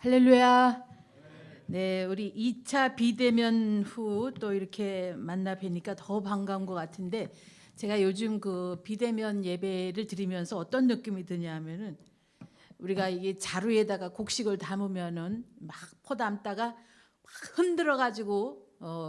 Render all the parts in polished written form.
할렐루야. 네, 우리 2차 비대면 후 또 이렇게 만나 뵈니까 더 반가운 것 같은데, 제가 요즘 그 비대면 예배를 드리면서 어떤 느낌이 드냐면은, 우리가 이게 자루에다가 곡식을 담으면은 막 포 담다가 막 흔들어 가지고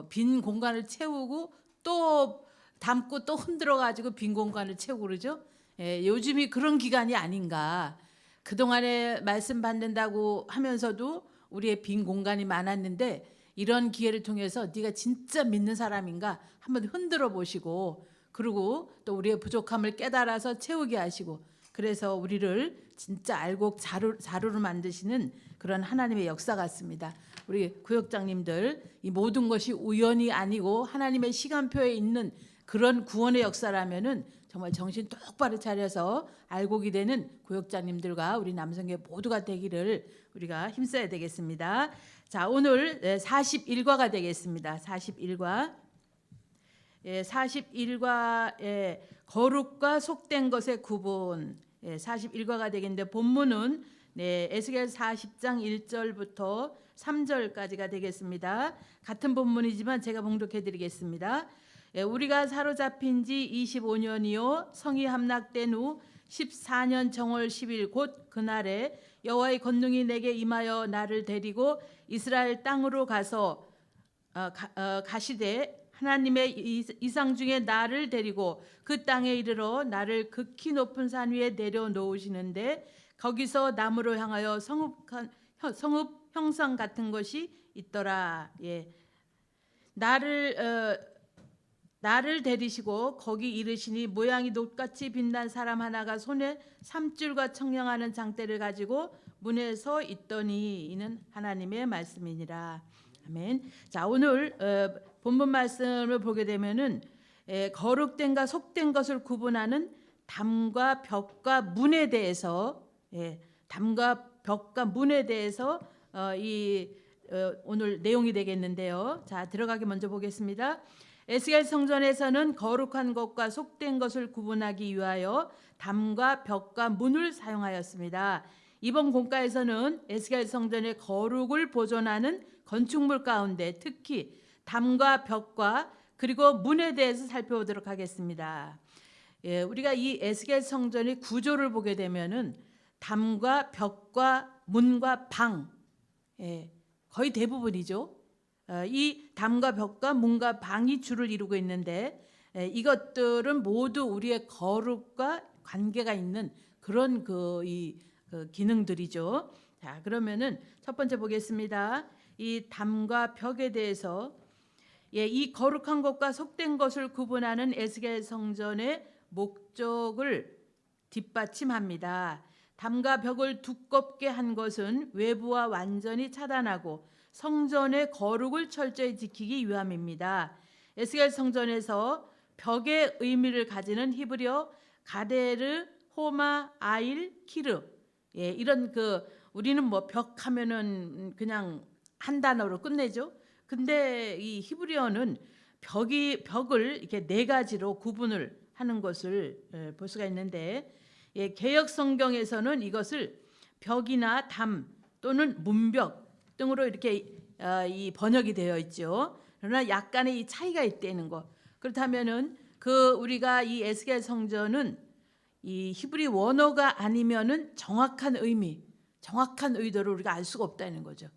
빈 공간을 채우고 또 담고 또 흔들어 가지고 빈 공간을 채우고 그러죠. 예, 요즘이 그런 기간이 아닌가. 그동안에 말씀 받는다고 하면서도 우리의 빈 공간이 많았는데, 이런 기회를 통해서 네가 진짜 믿는 사람인가 한번 흔들어 보시고, 그리고 또 우리의 부족함을 깨달아서 채우게 하시고, 그래서 우리를 진짜 알곡 자루로 만드시는 그런 하나님의 역사 같습니다. 우리 구역장님들, 이 모든 것이 우연이 아니고 하나님의 시간표에 있는 그런 구원의 역사라면은 정말 정신 똑바로 차려서 알곡이 되는 구역장님들과 우리 남성계 모두가 되기를 우리가 힘써야 되겠습니다. 자, 오늘 41과가 되겠습니다. 41과. 41과의 거룩과 속된 것의 구분, 41과가 되겠는데, 본문은 에스겔 40장 1절부터 3절까지가 되겠습니다. 같은 본문이지만 제가 봉독해 드리겠습니다. 우리가 사로잡힌 지 25년이요 성이 함락된 후 14년 정월 10일 곧 그날에 여호와의 권능이 내게 임하여 나를 데리고 이스라엘 땅으로 가서 가시되, 하나님의 이상 중에 나를 데리고 그 땅에 이르러 나를 극히 높은 산 위에 내려놓으시는데, 거기서 나무로 향하여 성읍 형상 같은 것이 있더라. 나를 데리시고 거기 이르시니, 모양이 녹같이 빛난 사람 하나가 손에 삼줄과 청량하는 장대를 가지고 문에 서 있더니, 이는 하나님의 말씀이니라. 아멘. 자, 오늘 본문 말씀을 보게 되면은 거룩된과 속된 것을 구분하는 담과 벽과 문에 대해서, 담과 벽과 문에 대해서 오늘 내용이 되겠는데요. 자, 들어가기 먼저 보겠습니다. 에스겔 성전에서는 거룩한 것과 속된 것을 구분하기 위하여 담과 벽과 문을 사용하였습니다. 이번 공과에서는 에스겔 성전의 거룩을 보존하는 건축물 가운데 특히 담과 벽과 그리고 문에 대해서 살펴보도록 하겠습니다. 우리가 이 에스겔 성전의 구조를 보게 되면은 담과 벽과 문과 방, 거의 대부분이죠. 이 담과 벽과 문과 방이 주를 이루고 있는데, 이것들은 모두 우리의 거룩과 관계가 있는 그런 기능들이죠. 자, 그러면은 첫 번째 보겠습니다. 이 담과 벽에 대해서, 이 거룩한 것과 속된 것을 구분하는 에스겔 성전의 목적을 뒷받침합니다. 담과 벽을 두껍게 한 것은 외부와 완전히 차단하고 성전의 거룩을 철저히 지키기 위함입니다. 에스겔 성전에서 벽의 의미를 가지는 히브리어 가데르, 호마, 아일, 키르, 이런 우리는 뭐 벽 하면은 그냥 한 단어로 끝내죠. 근데 이 히브리어는 벽을 이렇게 네 가지로 구분을 하는 것을 볼 수가 있는데, 개역 성경에서는 이것을 벽이나 담 또는 문벽 등으로 이렇게 이 번역이 되어 있죠. 그러나 약간의 이 차이가 있다는 거. 그렇다면은 우리가 이 에스겔 성전은 이 히브리 원어가 아니면은 정확한 의도를 우리가 알 수가 없다는 거죠.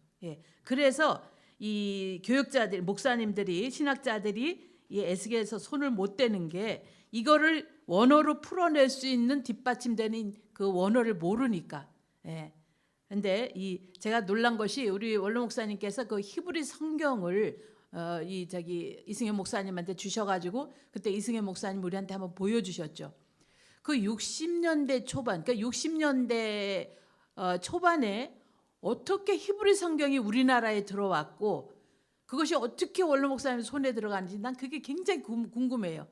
그래서 이 교육자들, 목사님들이, 신학자들이 이 에스겔에서 손을 못 대는 게, 이거를 원어로 풀어낼 수 있는 뒷받침되는 그 원어를 모르니까. 근데 제가 놀란 것이, 우리 원로 목사님께서 그 히브리 성경을 이승현 목사님한테 주셔가지고, 그때 이승현 목사님 우리한테 한번 보여주셨죠. 그 60년대 초반, 그러니까 60년대 초반에 어떻게 히브리 성경이 우리나라에 들어왔고, 그것이 어떻게 원로 목사님 손에 들어가는지 난 그게 굉장히 궁금해요.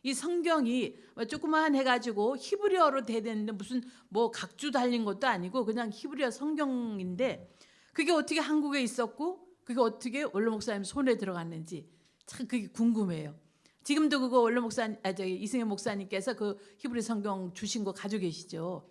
이 성경이 조그만 해가지고 히브리어로 되는데, 무슨 뭐 각주 달린 것도 아니고 그냥 히브리어 성경인데, 그게 어떻게 한국에 있었고 그게 어떻게 원로 목사님 손에 들어갔는지 참 그게 궁금해요. 지금도 그거 원로 목사님, 이승현 목사님께서 그 히브리 성경 주신 거 가지고 계시죠.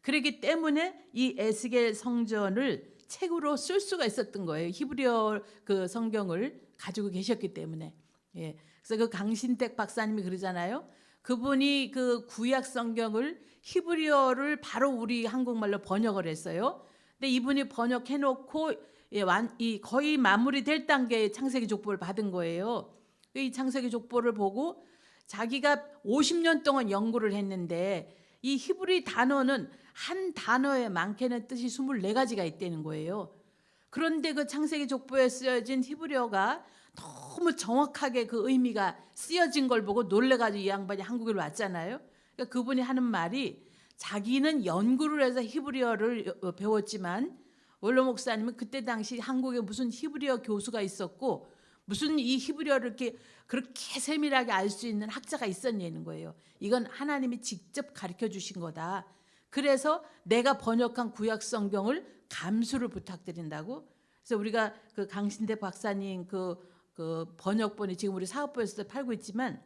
그렇기 때문에 이 에스겔 성전을 책으로 쓸 수가 있었던 거예요. 히브리어 그 성경을 가지고 계셨기 때문에. 예. 그래서 그 강신택 박사님이 그러잖아요. 그분이 그 구약 성경을 히브리어를 바로 우리 한국말로 번역을 했어요. 근데 이분이 번역해 놓고 이 거의 마무리될 단계의 창세기 족보를 받은 거예요. 이 창세기 족보를 보고 자기가 50년 동안 연구를 했는데 이 히브리 단어는 한 단어에 많게는 뜻이 24가지가 있다는 거예요. 그런데 그 창세기 족보에 쓰여진 히브리어가 너무 정확하게 그 의미가 쓰여진 걸 보고 놀래가지고 이 양반이 한국에 왔잖아요. 그러니까 그분이 하는 말이 자기는 연구를 해서 히브리어를 배웠지만 원로 목사님은 그때 당시 한국에 무슨 히브리어 교수가 있었고 무슨 이 히브리어를 이렇게 그렇게 세밀하게 알 수 있는 학자가 있었냐는 거예요. 이건 하나님이 직접 가르쳐 주신 거다. 그래서 내가 번역한 구약 성경을 감수를 부탁드린다고. 그래서 우리가 그 강신대 박사님 그 번역본이 지금 우리 사업부에서도 팔고 있지만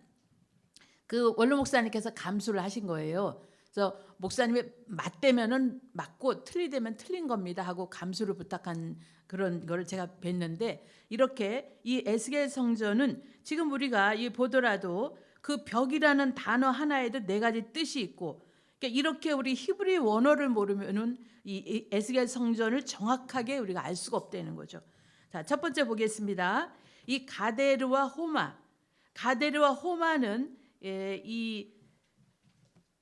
그 원로 목사님께서 감수를 하신 거예요. 그래서 목사님이 맞대면은 맞고 틀리되면 틀린 겁니다 하고 감수를 부탁한 그런 거를 제가 뵀는데 이렇게 이 에스겔 성전은 지금 우리가 이 보더라도 그 벽이라는 단어 하나에도 4가지 뜻이 있고 그러니까 이렇게 우리 히브리 원어를 모르면은 이 에스겔 성전을 정확하게 우리가 알 수가 없다는 거죠. 자, 첫 번째 보겠습니다. 이 가데르와 호마. 가데르와 호마는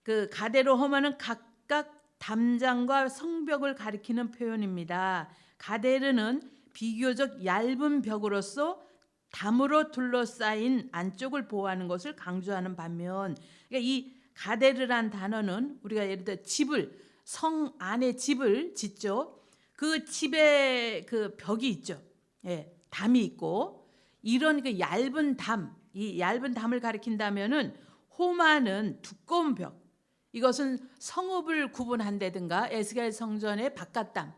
그 가데르 호마는 각각 담장과 성벽을 가리키는 표현입니다. 가데르는 비교적 얇은 벽으로서 담으로 둘러싸인 안쪽을 보호하는 것을 강조하는 반면 그러니까 이 가데르란 단어는 우리가 예를 들어 집을 성 안에 집을 짓죠. 그 집에 그 벽이 있죠. 예, 담이 있고 이런 그 얇은 담, 이 얇은 담을 가리킨다면은 호마는 두꺼운 벽. 이것은 성읍을 구분한다든가 에스겔 성전의 바깥담.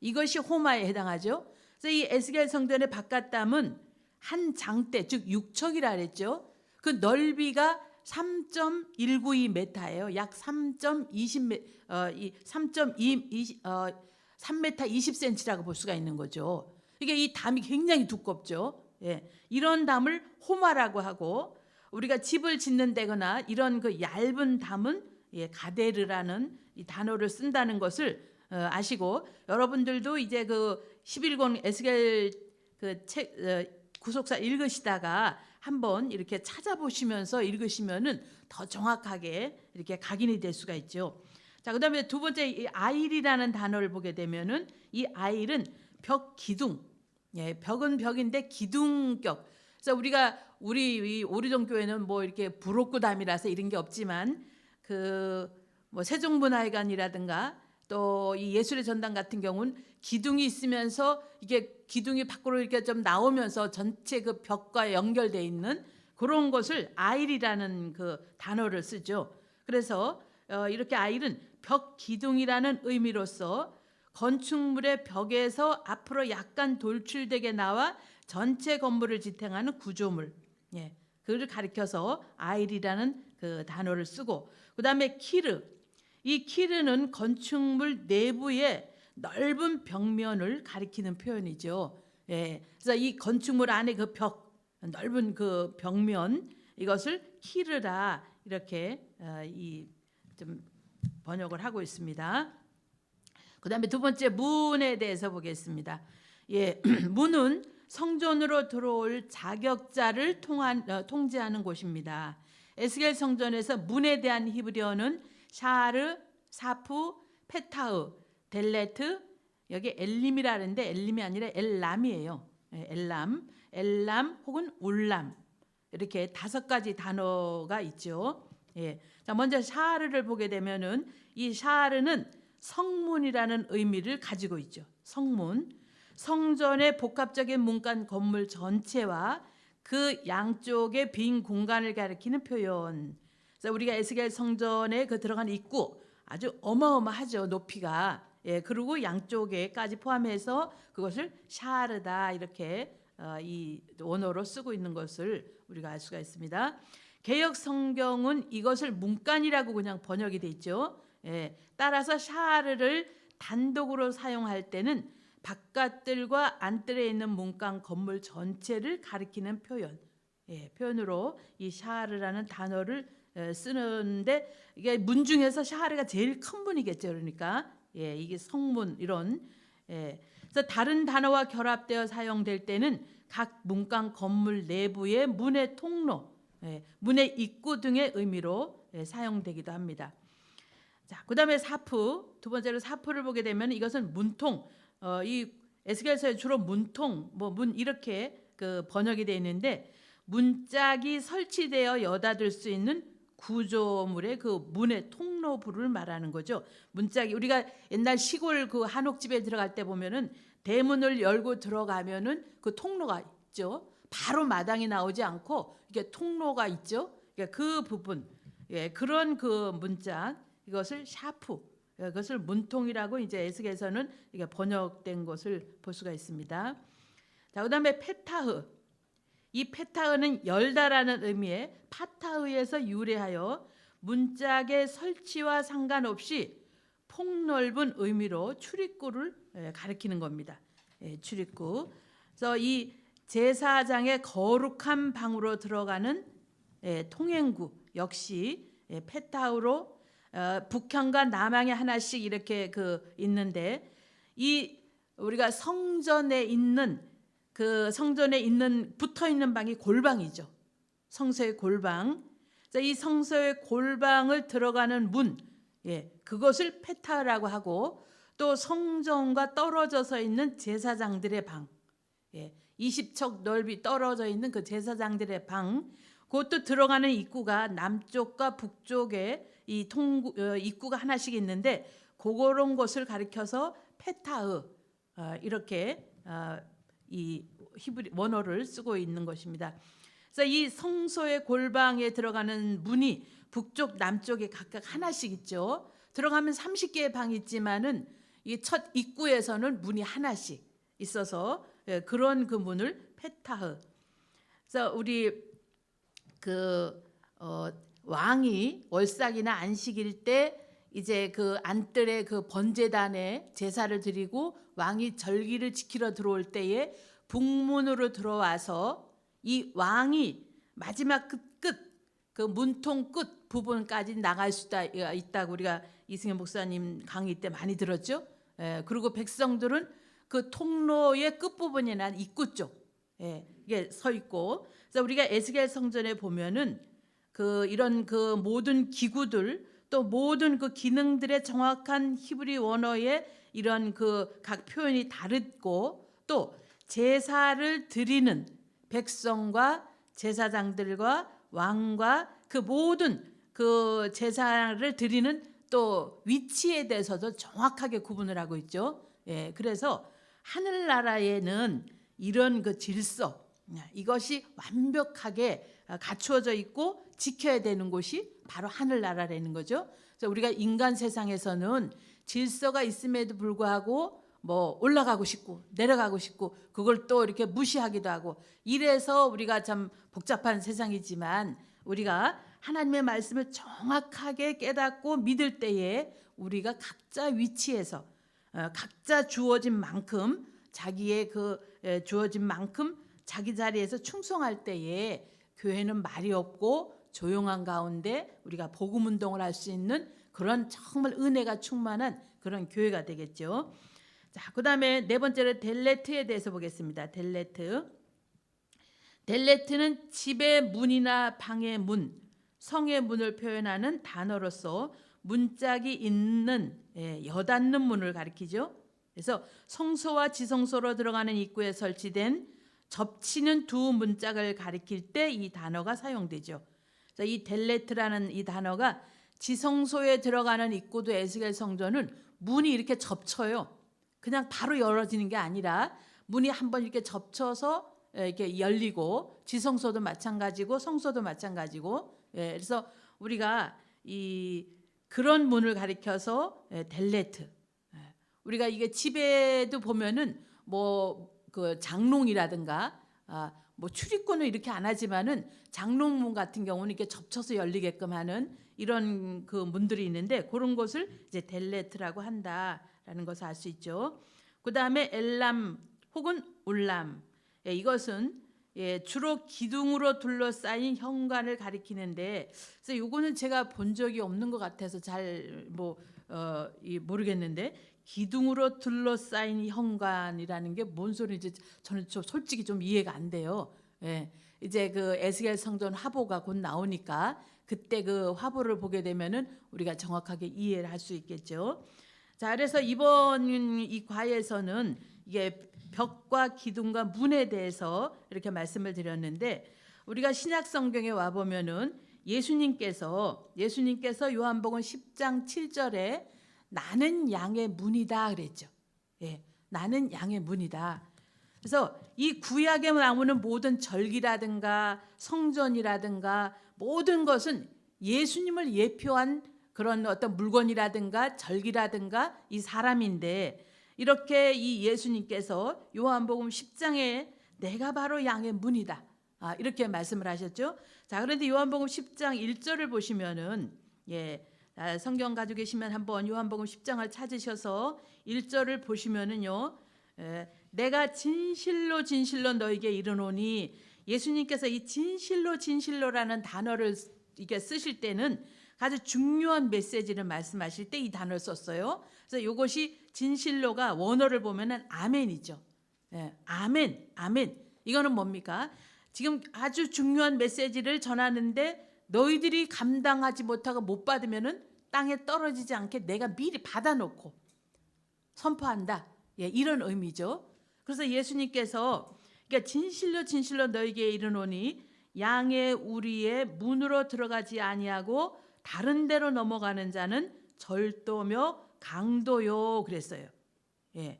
이것이 호마에 해당하죠. 그래서 이 에스겔 성전의 바깥담은 한 장대, 즉 6척이라 그랬죠. 그 넓이가 3.192m예요. 약 3.2 3m 20cm라고 볼 수가 있는 거죠. 이게 이 담이 굉장히 두껍죠. 예, 이런 담을 호마라고 하고 우리가 집을 짓는 데거나 이런 그 얇은 담은 가데르라는 이 단어를 쓴다는 것을 아시고 여러분들도 이제 그 11권 에스겔 그 책 구속사 읽으시다가 한번 이렇게 찾아보시면서 읽으시면은 더 정확하게 이렇게 각인이 될 수가 있죠. 자, 그다음에 두 번째 이 아일이라는 단어를 보게 되면은 이 아일은 벽 기둥. 예, 벽은 벽인데 기둥격. 그래서 우리가 우리 오리종 교회는 뭐 이렇게 부록구담이라서 이런 게 없지만 그 뭐 세종문화회관이라든가 또 이 예술의 전당 같은 경우는 기둥이 있으면서 이게 기둥이 밖으로 이렇게 좀 나오면서 전체 그 벽과 연결돼 있는 그런 것을 아일이라는 그 단어를 쓰죠. 그래서 이렇게 아일은 벽 기둥이라는 의미로서 건축물의 벽에서 앞으로 약간 돌출되게 나와 전체 건물을 지탱하는 구조물, 그를 가리켜서 아일이라는 그 단어를 쓰고, 그다음에 키르, 이 키르는 건축물 내부의 넓은 벽면을 가리키는 표현이죠. 그래서 이 건축물 안에 그 벽, 넓은 그 벽면, 이것을 키르라 이렇게 좀 번역을 하고 있습니다. 그다음에 두 번째 문에 대해서 보겠습니다. 문은 성전으로 들어올 자격자를 통제하는 곳입니다. 에스겔 성전에서 문에 대한 히브리어는 샤르, 사프, 페타흐, 델레트, 여기 엘림이라는데 엘림이 아니라 엘람이에요. 엘람 혹은 울람, 이렇게 5가지 단어가 있죠. 자, 먼저 샤르를 보게 되면은 이 샤르는 성문이라는 의미를 가지고 있죠. 성문, 성전의 복합적인 문간 건물 전체와 그 양쪽의 빈 공간을 가리키는 표현. 그래서 우리가 에스겔 성전에 그 들어간 입구 아주 어마어마하죠, 높이가. 그리고 양쪽에까지 포함해서 그것을 샤르다 이렇게 이 원어로 쓰고 있는 것을 우리가 알 수가 있습니다. 개역 성경은 이것을 문간이라고 그냥 번역이 돼 있죠. 따라서 샤르를 단독으로 사용할 때는 바깥들과 안뜰에 있는 문간 건물 전체를 가리키는 표현으로 이 샤르라는 단어를 쓰는데, 이게 문 중에서 샤르가 제일 큰 문이겠죠. 그러니까 이게 성문 이런. 그래서 다른 단어와 결합되어 사용될 때는 각 문간 건물 내부의 문의 통로, 문의 입구 등의 의미로 사용되기도 합니다. 자, 그다음에 사프, 두 번째로 사프를 보게 되면 이것은 문통, 이 에스겔서에 주로 문통, 문 이렇게 그 번역이 되어 있는데, 문짝이 설치되어 여닫을 수 있는 구조물의 그 문의 통로부를 말하는 거죠. 문짝이, 우리가 옛날 시골 그 한옥집에 들어갈 때 보면은 대문을 열고 들어가면은 그 통로가 있죠. 바로 마당이 나오지 않고 이게 통로가 있죠. 그러니까 그 부분, 그런 그 문짝, 이것을 샤프, 그것을 문통이라고 이제 에스겔서는 이게 번역된 것을 볼 수가 있습니다. 자, 그다음에 페타흐. 이 페타흐는 열다라는 의미의 파타흐에서 유래하여 문짝의 설치와 상관없이 폭넓은 의미로 출입구를 가리키는 겁니다. 출입구. 그래서 이 제사장의 거룩한 방으로 들어가는 통행구 역시 페타흐로 북향과 남향에 하나씩 이렇게 그 있는데, 이 우리가 성전에 있는 붙어 있는 방이 골방이죠. 성소의 골방. 이 성소의 골방을 들어가는 문, 그것을 페타라고 하고, 또 성전과 떨어져서 있는 제사장들의 방, 20척 넓이 떨어져 있는 그 제사장들의 방, 그것도 들어가는 입구가 남쪽과 북쪽에 이 입구가 하나씩 있는데, 그런 것을 가리켜서 페타흐, 이렇게 이 히브리 원어를 쓰고 있는 것입니다. 그래서 이 성소의 골방에 들어가는 문이 북쪽 남쪽에 각각 하나씩 있죠. 들어가면 30개의 방이 있지만은 이 첫 입구에서는 문이 하나씩 있어서 그런 그 문을 페타흐. 그래서 우리 왕이 월삭이나 안식일 때 이제 그 안뜰에 그 번제단에 제사를 드리고 왕이 절기를 지키러 들어올 때에 북문으로 들어와서 이 왕이 마지막 그 문통 끝 부분까지 나갈 수 있다고 우리가 이승현 목사님 강의 때 많이 들었죠. 그리고 백성들은 그 통로의 끝 부분이나 입구 쪽 이게 서 있고, 그래서 우리가 에스겔 성전에 보면은 이런 그 모든 기구들, 또 모든 그 기능들의 정확한 히브리 원어의 이런 그 각 표현이 다르고, 또 제사를 드리는 백성과 제사장들과 왕과 그 모든 그 제사를 드리는 또 위치에 대해서도 정확하게 구분을 하고 있죠. 그래서 하늘나라에는 이런 그 질서, 이것이 완벽하게 갖추어져 있고 지켜야 되는 곳이 바로 하늘나라라는 거죠. 그래서 우리가 인간 세상에서는 질서가 있음에도 불구하고 뭐 올라가고 싶고 내려가고 싶고 그걸 또 이렇게 무시하기도 하고, 이래서 우리가 참 복잡한 세상이지만, 우리가 하나님의 말씀을 정확하게 깨닫고 믿을 때에 우리가 각자 위치에서 각자 주어진 만큼, 자기의 그 주어진 만큼 자기 자리에서 충성할 때에 교회는 말이 없고 조용한 가운데 우리가 복음 운동을 할 수 있는 그런 정말 은혜가 충만한 그런 교회가 되겠죠. 자, 그다음에 네 번째로 델레트에 대해서 보겠습니다. 델레트는 집의 문이나 방의 문, 성의 문을 표현하는 단어로서 문짝이 있는 여닫는 문을 가리키죠. 그래서 성소와 지성소로 들어가는 입구에 설치된 접치는 두 문짝을 가리킬 때 이 단어가 사용되죠. 이 델레트라는 이 단어가 지성소에 들어가는 입구도 에스겔 성전은 문이 이렇게 접쳐요. 그냥 바로 열어지는 게 아니라 문이 한번 이렇게 접쳐서 이렇게 열리고, 지성소도 마찬가지고 성소도 마찬가지고, 그래서 우리가 그런 문을 가리켜서 델레트. 우리가 이게 집에도 보면은 뭐 그 장롱이라든가 뭐 출입구는 이렇게 안 하지만은 장롱문 같은 경우는 이렇게 접쳐서 열리게끔 하는 이런 그 문들이 있는데 그런 것을 이제 델레트라고 한다라는 것을 알 수 있죠. 그 다음에 엘람 혹은 울람, 이것은 주로 기둥으로 둘러싸인 현관을 가리키는데, 그래서 이거는 제가 본 적이 없는 것 같아서 잘 모르겠는데, 기둥으로 둘러싸인 현관이라는 게 뭔 소리인지 저는 솔직히 좀 이해가 안 돼요. 이제 그 에스겔 성전 화보가 곧 나오니까 그때 그 화보를 보게 되면은 우리가 정확하게 이해를 할 수 있겠죠. 자, 그래서 이번 이 과에서는 이게 벽과 기둥과 문에 대해서 이렇게 말씀을 드렸는데, 우리가 신약 성경에 와 보면은 예수님께서 요한복음 10장 7절에 나는 양의 문이다 그랬죠. 나는 양의 문이다. 그래서 이 구약에 나오는 모든 절기라든가 성전이라든가 모든 것은 예수님을 예표한 그런 어떤 물건이라든가 절기라든가 이 사람인데, 이렇게 이 예수님께서 요한복음 10장에 내가 바로 양의 문이다, 이렇게 말씀을 하셨죠. 자, 그런데 요한복음 10장 1절을 보시면은 성경 가지고 계시면 한번 요한복음 10장을 찾으셔서 1절을 보시면은요, 내가 진실로 진실로 너에게 이르노니, 예수님께서 이 진실로라는 단어를 이게 쓰실 때는 아주 중요한 메시지를 말씀하실 때 이 단어를 썼어요. 그래서 이것이 진실로가 원어를 보면은 아멘이죠. 아멘. 이거는 뭡니까? 지금 아주 중요한 메시지를 전하는데 너희들이 감당하지 못하고 못 받으면은 땅에 떨어지지 않게 내가 미리 받아놓고 선포한다. 이런 의미죠. 그래서 예수님께서 그러니까 진실로 너에게 이르노니 양의 우리의 문으로 들어가지 아니하고 다른 데로 넘어가는 자는 절도며 강도요 그랬어요. 그러니까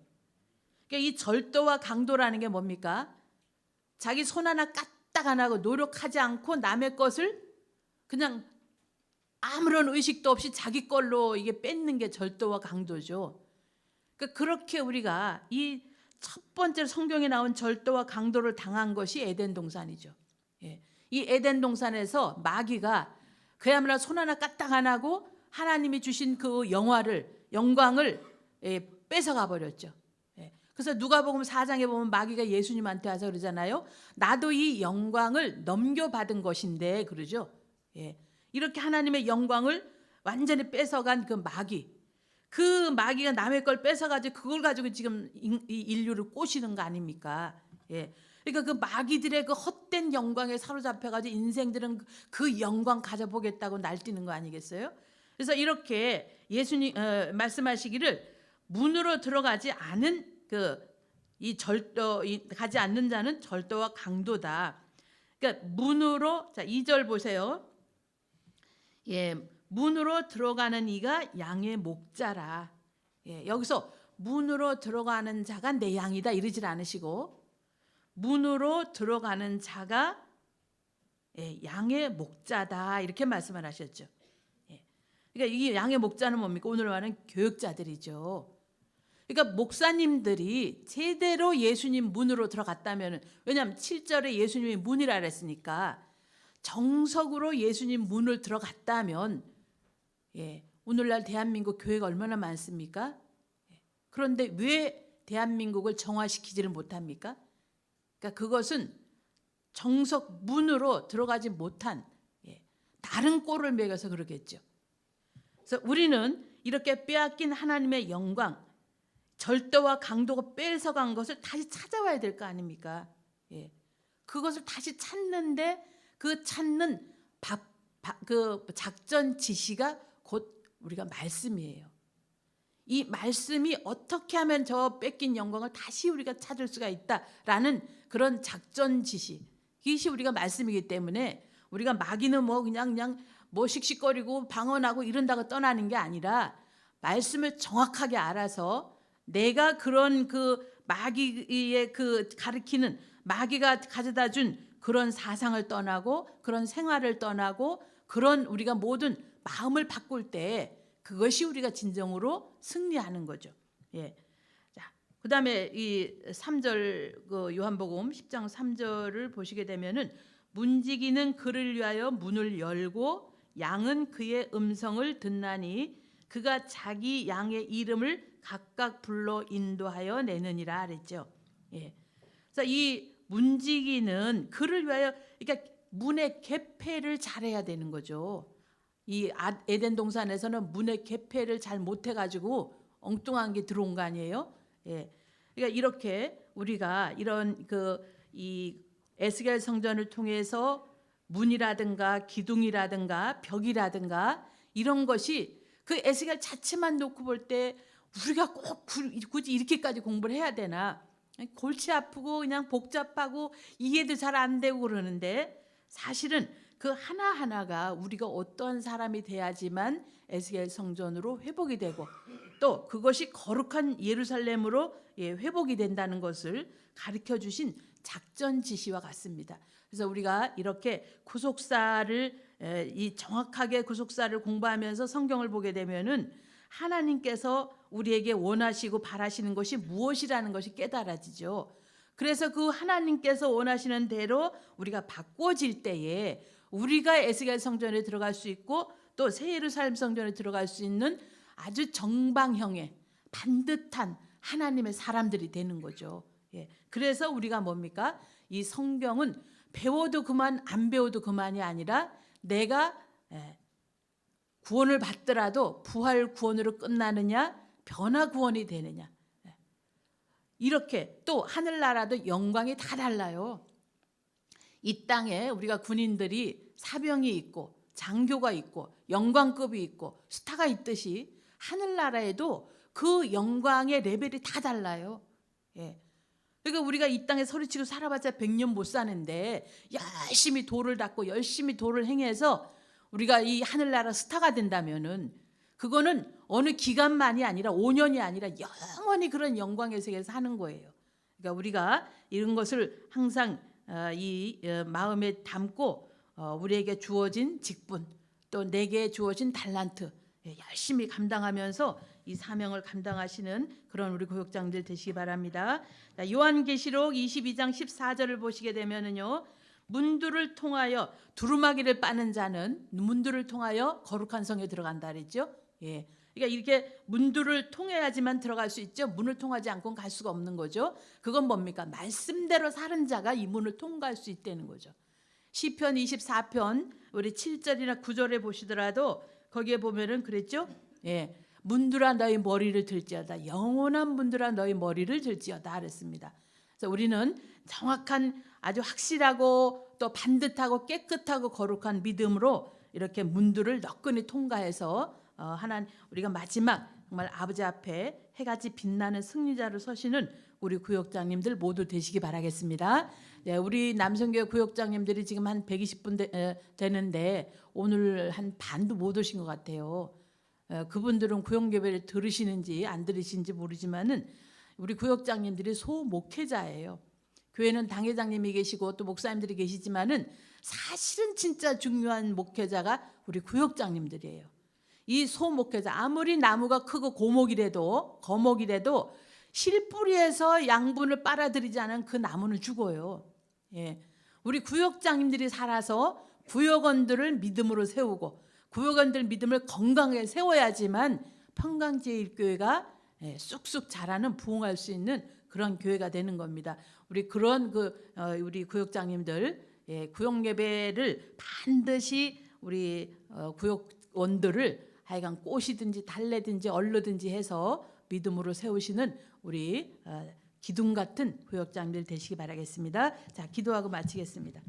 이 절도와 강도라는 게 뭡니까? 자기 손 하나 까딱 안 하고 노력하지 않고 남의 것을 그냥 아무런 의식도 없이 자기 걸로 이게 뺏는 게 절도와 강도죠. 그러니까 그렇게 우리가 이 첫 번째 성경에 나온 절도와 강도를 당한 것이 에덴 동산이죠. 이 에덴 동산에서 마귀가 그야말로 손 하나 까딱 안 하고 하나님이 주신 그 영광을 뺏어가 버렸죠. 그래서 누가복음 4장에 보면 마귀가 예수님한테 와서 그러잖아요. 나도 이 영광을 넘겨받은 것인데 그러죠. 이렇게 하나님의 영광을 완전히 뺏어간 그 마귀가 남의 걸 뺏어가지고 그걸 가지고 지금 이 인류를 꼬시는 거 아닙니까? 그러니까 그 마귀들의 그 헛된 영광에 사로잡혀가지고 인생들은 그 영광 가져보겠다고 날뛰는 거 아니겠어요? 그래서 이렇게 예수님 말씀하시기를 문으로 들어가지 않은 가지 않는 자는 절도와 강도다. 그러니까 문으로, 자 2절 보세요. 문으로 들어가는 이가 양의 목자라. 여기서 문으로 들어가는 자가 내 양이다 이러질 않으시고, 문으로 들어가는 자가 양의 목자다 이렇게 말씀을 하셨죠. 그러니까 이 양의 목자는 뭡니까? 오늘 말하는 교육자들이죠. 그러니까 목사님들이 제대로 예수님 문으로 들어갔다면, 왜냐하면 7절에 예수님이 문이라 그랬으니까 정석으로 예수님 문을 들어갔다면, 오늘날 대한민국 교회가 얼마나 많습니까? 그런데 왜 대한민국을 정화시키지를 못합니까? 그러니까 그것은 정석 문으로 들어가지 못한 다른 꼴을 먹여서 그러겠죠. 그래서 우리는 이렇게 빼앗긴 하나님의 영광, 절도와 강도가 뺏어간 것을 다시 찾아와야 될 거 아닙니까? 그것을 다시 찾는데 그 찾는 그 작전 지시가 곧 우리가 말씀이에요. 이 말씀이 어떻게 하면 저 뺏긴 영광을 다시 우리가 찾을 수가 있다라는 그런 작전 지시, 이것이 우리가 말씀이기 때문에 우리가 마귀는 그냥 씩씩거리고 방언하고 이런다고 떠나는 게 아니라 말씀을 정확하게 알아서 내가 그런 그 마귀의 그 가르치는, 마귀가 가져다 준 그런 사상을 떠나고 그런 생활을 떠나고 그런 우리가 모든 마음을 바꿀 때 그것이 우리가 진정으로 승리하는 거죠. 자, 그다음에 이 3절 그 요한복음 10장 3절을 보시게 되면은 문지기는 그를 위하여 문을 열고 양은 그의 음성을 듣나니 그가 자기 양의 이름을 각각 불러 인도하여 내느니라 그랬죠. 예. 그래서 이 문지기는 그를 위하여, 그러니까 문의 개폐를 잘해야 되는 거죠. 이 에덴 동산에서는 문의 개폐를 잘 못해가지고 엉뚱한 게 들어온 거 아니에요? 예. 그러니까 이렇게 우리가 이런 이 에스겔 성전을 통해서 문이라든가 기둥이라든가 벽이라든가 이런 것이 그 에스겔 자체만 놓고 볼 때 우리가 꼭 굳이 이렇게까지 공부를 해야 되나? 골치 아프고 그냥 복잡하고 이해도 잘 안 되고 그러는데, 사실은 그 하나하나가 우리가 어떠한 사람이 돼야지만 에스겔 성전으로 회복이 되고 또 그것이 거룩한 예루살렘으로 회복이 된다는 것을 가르쳐 주신 작전 지시와 같습니다. 그래서 우리가 이렇게 구속사를 이 정확하게 구속사를 공부하면서 성경을 보게 되면은 하나님께서 우리에게 원하시고 바라시는 것이 무엇이라는 것이 깨달아지죠. 그래서 그 하나님께서 원하시는 대로 우리가 바꿔질 때에 우리가 에스겔 성전에 들어갈 수 있고 또 새 예루살렘 성전에 들어갈 수 있는 아주 정방형의 반듯한 하나님의 사람들이 되는 거죠. 예. 그래서 우리가 뭡니까? 이 성경은 배워도 그만 안 배워도 그만이 아니라 내가 구원을 받더라도 부활 구원으로 끝나느냐 변화 구원이 되느냐, 이렇게 또 하늘나라도 영광이 다 달라요. 이 땅에 우리가 군인들이 사병이 있고 장교가 있고 영광급이 있고 스타가 있듯이 하늘나라에도 그 영광의 레벨이 다 달라요. 예. 그러니까 우리가 이 땅에 소리치고 살아봤자 100년 못 사는데 열심히 도를 닦고 열심히 도를 행해서 우리가 이 하늘나라 스타가 된다면은 그거는 어느 기간만이 아니라 5년이 아니라 영원히 그런 영광의 세계에서 사는 거예요. 그러니까 우리가 이런 것을 항상 이 마음에 담고 우리에게 주어진 직분 또 내게 주어진 달란트 열심히 감당하면서 이 사명을 감당하시는 그런 우리 구역장들 되시기 바랍니다. 요한계시록 22장 14절을 보시게 되면은요, 문들을 통하여 두루마기를 빠는 자는 문들을 통하여 거룩한 성에 들어간다 그랬죠. 예. 그러니까 이렇게 문들을 통해야지만 들어갈 수 있죠. 문을 통하지 않고는 갈 수가 없는 거죠. 그건 뭡니까? 말씀대로 사는 자가 이 문을 통과할 수 있다는 거죠. 시편 24편 우리 7절이나 9절에 보시더라도 거기에 보면은 그랬죠. 예. 문들아 너희 머리를 들지어다. 영원한 문들아 너희 머리를 들지어다 그랬습니다. 그래서 우리는 정확한 아주 확실하고 또 반듯하고 깨끗하고 거룩한 믿음으로 이렇게 문들을 너끈히 통과해서 하나님 우리가 마지막 정말 아버지 앞에 해같이 빛나는 승리자로 서시는 우리 구역장님들 모두 되시기 바라겠습니다. 네, 우리 남성교회 구역장님들이 지금 한 120분 되는데 오늘 한 반도 못 오신 것 같아요. 그분들은 구역예배를 들으시는지 안 들으시는지 모르지만은 우리 구역장님들이 소목회자예요. 교회는 당회장님이 계시고 또 목사님들이 계시지만은 사실은 진짜 중요한 목회자가 우리 구역장님들이에요. 이 소목회자 아무리 나무가 크고 고목이라도 거목이라도 실뿌리에서 양분을 빨아들이지 않은 그 나무는 죽어요. 예. 우리 구역장님들이 살아서 구역원들을 믿음으로 세우고 구역원들 믿음을 건강하게 세워야지만 평강제일교회가 쑥쑥 자라는 부흥할 수 있는 그런 교회가 되는 겁니다. 우리 그런 우리 구역장님들 구역 예배를 반드시 우리 구역원들을 하여간 꽃이든지 달래든지 얼르든지 해서 믿음으로 세우시는 우리 기둥 같은 구역장들 되시기 바라겠습니다. 자, 기도하고 마치겠습니다.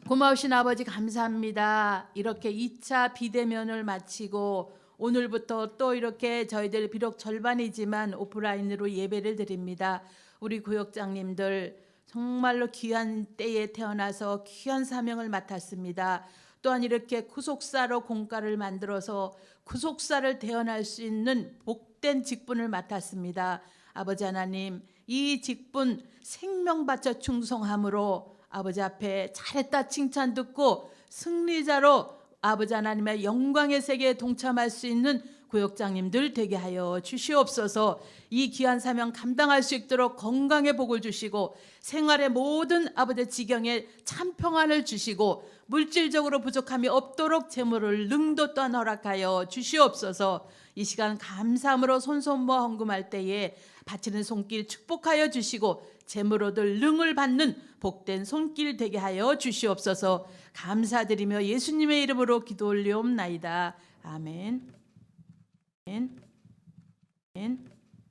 고마우신 아버지 감사합니다. 이렇게 2차 비대면을 마치고 오늘부터 또 이렇게 저희들 비록 절반이지만 오프라인으로 예배를 드립니다. 우리 구역장님들 정말로 귀한 때에 태어나서 귀한 사명을 맡았습니다. 또한 이렇게 구속사로 공과를 만들어서 구속사를 대언할 수 있는 복된 직분을 맡았습니다. 아버지 하나님, 이 직분 생명 바쳐 충성함으로 아버지 앞에 잘했다 칭찬 듣고 승리자로 아버지 하나님의 영광의 세계에 동참할 수 있는 구역장님들 되게 하여 주시옵소서. 이 귀한 사명 감당할 수 있도록 건강의 복을 주시고 생활의 모든 아버지 지경에 참 평안을 주시고 물질적으로 부족함이 없도록 재물을 능도 또한 허락하여 주시옵소서. 이 시간 감사함으로 손손모아 헌금할 때에 바치는 손길 축복하여 주시고 재물 얻을 능을 받는 복된 손길 되게 하여 주시옵소서. 감사드리며 예수님의 이름으로 기도 올리옵나이다. 아멘. 아멘.